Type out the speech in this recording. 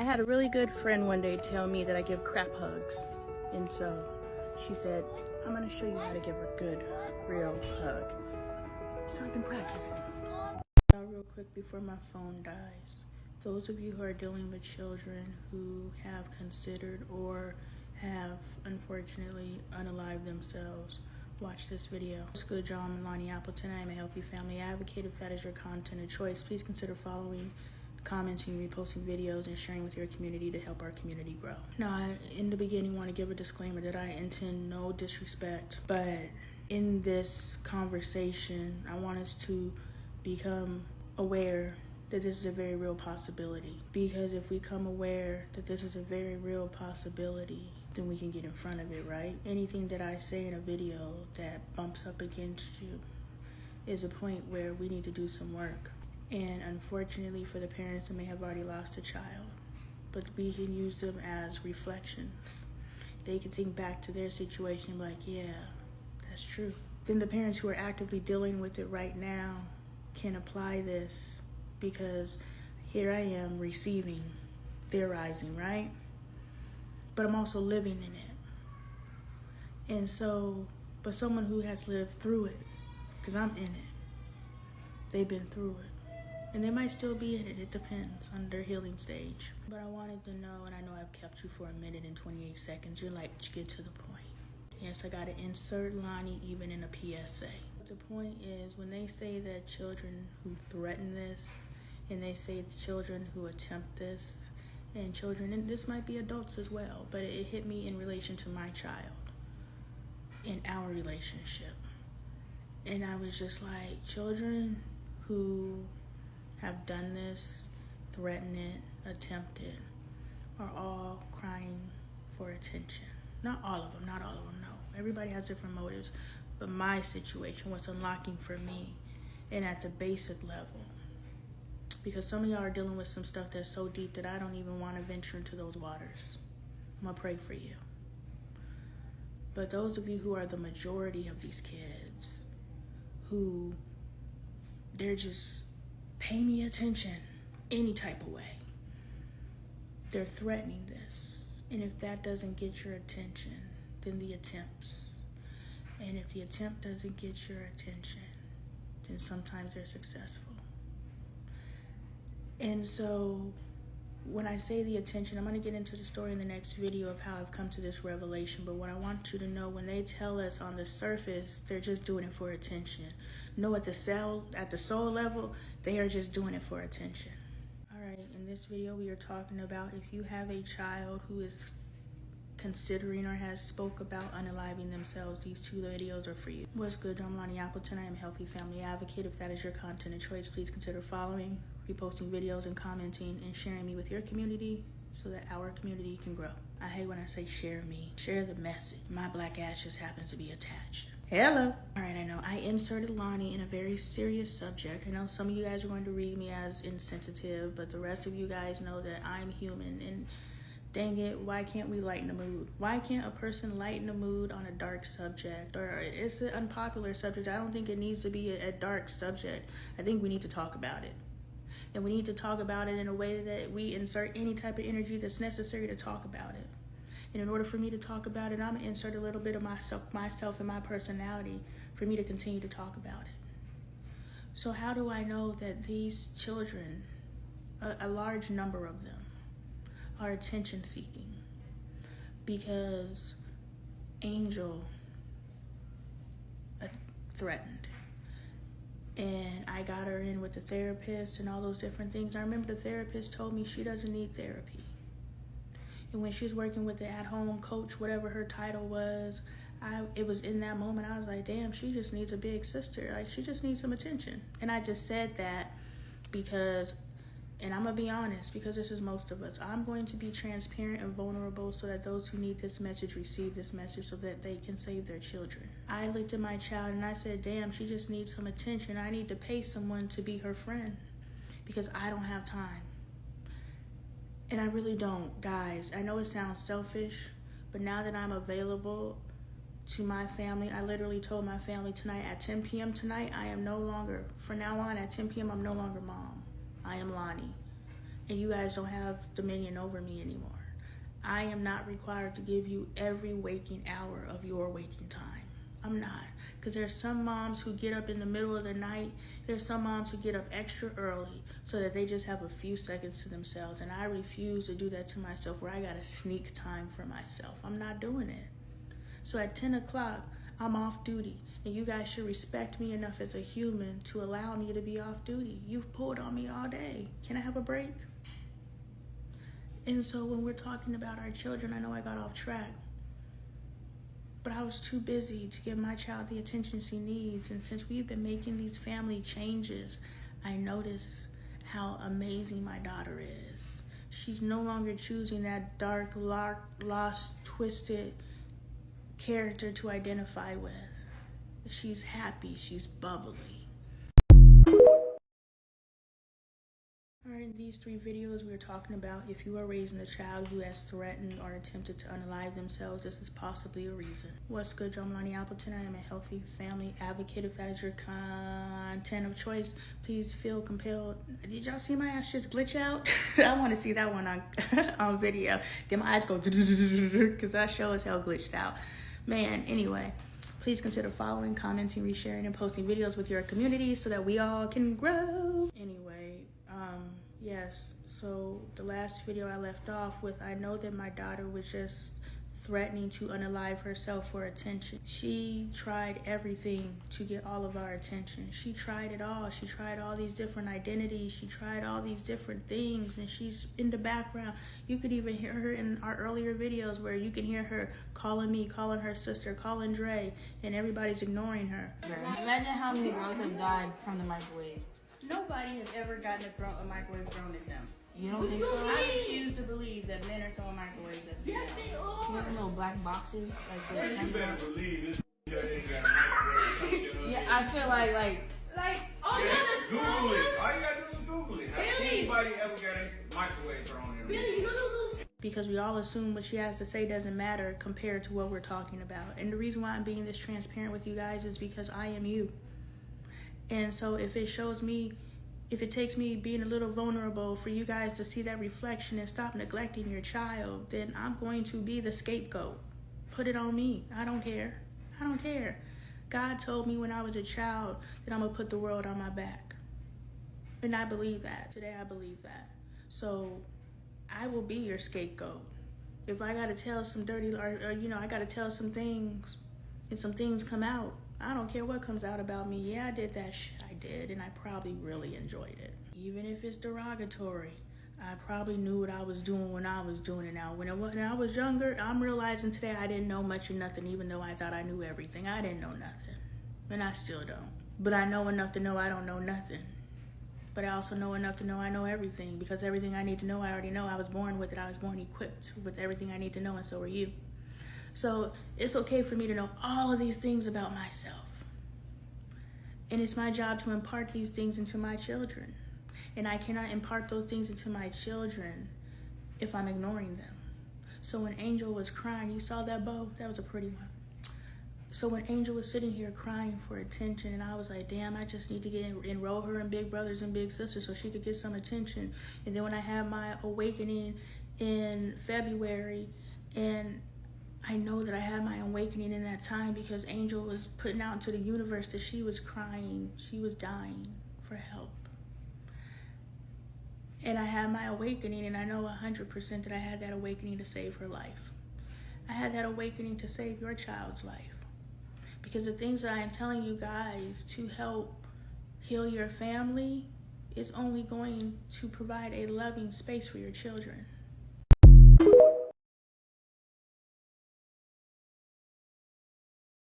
had a really good friend one day tell me that I give crap hugs. And so she said, I'm gonna show you how to give a good, real hug. So I've been practicing. Real quick before my phone dies. Those of you who are dealing with children who have considered or have unfortunately unalived themselves, watch this video. What's good, y'all? I'm Lonnie Appleton. I am a healthy family advocate. If that is your content of choice, please consider following, commenting, reposting videos, and sharing with your community to help our community grow. Now, I, in the beginning, want to give a disclaimer that I intend no disrespect, but in this conversation, I want us to become aware that this is a very real possibility. Because if we become aware that this is a very real possibility, then we can get in front of it, right? Anything that I say in a video that bumps up against you is a point where we need to do some work. And unfortunately for the parents that may have already lost a child, but we can use them as reflections. They can think back to their situation and be like, yeah, that's true. Then the parents who are actively dealing with it right now can apply this, because here I am receiving, theorizing, right? But I'm also living in it. And so, but someone who has lived through it, because I'm in it, they've been through it. And they might still be in it, it depends on their healing stage. But I wanted to know, and I know I've kept you for a minute and 28 seconds, you're like, get to the point. Yes, I gotta insert Lonnie even in a PSA. But the point is, when they say that children who threaten this, and they say the children who attempt this, and children, and this might be adults as well, but it hit me in relation to my child, in our relationship. And I was just like, children who have done this, threatened it, attempted, are all crying for attention. Not all of them, no. Everybody has different motives, but my situation, what's unlocking for me, and at the basic level, because some of y'all are dealing with some stuff that's so deep that I don't even want to venture into those waters. I'm gonna pray for you. But those of you who are the majority of these kids, who they're just pay me attention any type of way, they're threatening this. And if that doesn't get your attention, then the attempts. And if the attempt doesn't get your attention, then sometimes they're successful. And so when I say the attention, I'm going to get into the story in the next video of how I've come to this revelation. But what I want you to know, when they tell us on the surface, they're just doing it for attention. No, at the soul level, they are just doing it for attention. All right, in this video, we are talking about if you have a child who is considering or has spoke about unaliving themselves, these two videos are for you. What's good? I'm Lonnie Appleton. I am a healthy family advocate. If that is your content of choice, please consider following, reposting videos, and commenting, and sharing me with your community so that our community can grow. I hate when I say share me. Share the message. My black ass just happens to be attached. Hello. All right, I know I inserted Lonnie in a very serious subject. I know some of you guys are going to read me as insensitive, but the rest of you guys know that I'm human, and dang it, why can't we lighten the mood? Why can't a person lighten the mood on a dark subject? Or it's an unpopular subject. I don't think it needs to be a dark subject. I think we need to talk about it. And we need to talk about it in a way that we insert any type of energy that's necessary to talk about it. And in order for me to talk about it, I'm gonna insert a little bit of myself and my personality for me to continue to talk about it. So how do I know that these children, a large number of them, are attention seeking? Because Angel threatened, and I got her in with the therapist and all those different things. I remember the therapist told me she doesn't need therapy. And when she was working with the at-home coach, whatever her title was, it was in that moment, I was like, damn, she just needs a big sister. Like, she just needs some attention. And I just said that because, and I'm going to be honest, because this is most of us, I'm going to be transparent and vulnerable so that those who need this message receive this message so that they can save their children. I looked at my child and I said, damn, she just needs some attention. I need to pay someone to be her friend because I don't have time. And I really don't, guys. I know it sounds selfish, but now that I'm available to my family, I literally told my family tonight at 10 p.m. tonight, I am no longer, from now on at 10 p.m., I'm no longer mom. I am Lonnie. and you guys don't have dominion over me anymore. I am not required to give you every waking hour of your waking time. I'm not. Because there's some moms who get up in the middle of the night. There's some moms who get up extra early so that they just have a few seconds to themselves. And I refuse to do that to myself where I got to sneak time for myself. I'm not doing it. So at 10 o'clock, I'm off duty. And you guys should respect me enough as a human to allow me to be off duty. You've pulled on me all day. Can I have a break? And so when we're talking about our children, I know I got off track, but I was too busy to give my child the attention she needs. And since we've been making these family changes, I notice how amazing my daughter is. She's no longer choosing that dark, lost, twisted character to identify with. She's happy, she's bubbly. In these 3 videos, we're talking about if you are raising a child who has threatened or attempted to unalive themselves, this is possibly a reason. What's good, Jomelani Appleton? I am a healthy family advocate. If that is your content of choice, please feel compelled. Did y'all see my ass just glitch out? I want to see that one on video. Then my eyes go because that show as hell glitched out. Man, anyway, please consider following, commenting, resharing, and posting videos with your community so that we all can grow. Anyway. Yes, so the last video I left off with, I know that my daughter was just threatening to unalive herself for attention. She tried everything to get all of our attention. She tried it all. She tried all these different identities. She tried all these different things, and she's in the background. You could even hear her in our earlier videos where you can hear her calling me, calling her sister, calling Dre, and everybody's ignoring her. Imagine how many girls have died from the microwave. Nobody has ever gotten a microwave thrown at them. You don't think so? I refuse to believe that men are throwing microwaves at them. Yes, they are. You have little black boxes like the You better believe this ain't got a microwave. Yeah, I feel like all you gotta do is Google it. All you gotta do is Google it. Has anybody ever got a microwave thrown in? Really? Because we all assume what she has to say doesn't matter compared to what we're talking about. And the reason why I'm being this transparent with you guys is because I am you. And so if it takes me being a little vulnerable for you guys to see that reflection and stop neglecting your child, then I'm going to be the scapegoat. Put it on me. I don't care. I don't care. God told me when I was a child that I'm going to put the world on my back. And I believe that. Today I believe that. So I will be your scapegoat. If I got to tell some dirty, or I got to tell some things and some things come out, I don't care what comes out about me. Yeah, I did that shit. I did, and I probably really enjoyed it. Even if it's derogatory, I probably knew what I was doing when I was doing it. Now, when I was younger, I'm realizing today I didn't know much of nothing, even though I thought I knew everything. I didn't know nothing, and I still don't. But I know enough to know I don't know nothing. But I also know enough to know I know everything, because everything I need to know, I already know. I was born with it. I was born equipped with everything I need to know, and so are you. So it's okay for me to know all of these things about myself. And it's my job to impart these things into my children. And I cannot impart those things into my children if I'm ignoring them. So when Angel was crying, you saw that bow? That was a pretty one. So when Angel was sitting here crying for attention, and I was like, damn, I just need to enroll her in Big Brothers and Big Sisters so she could get some attention. And then when I had my awakening in February, and I know that I had my awakening in that time because Angel was putting out into the universe that she was crying, she was dying for help. And I had my awakening, and I know 100% that I had that awakening to save her life. I had that awakening to save your child's life. Because the things that I am telling you guys to help heal your family is only going to provide a loving space for your children.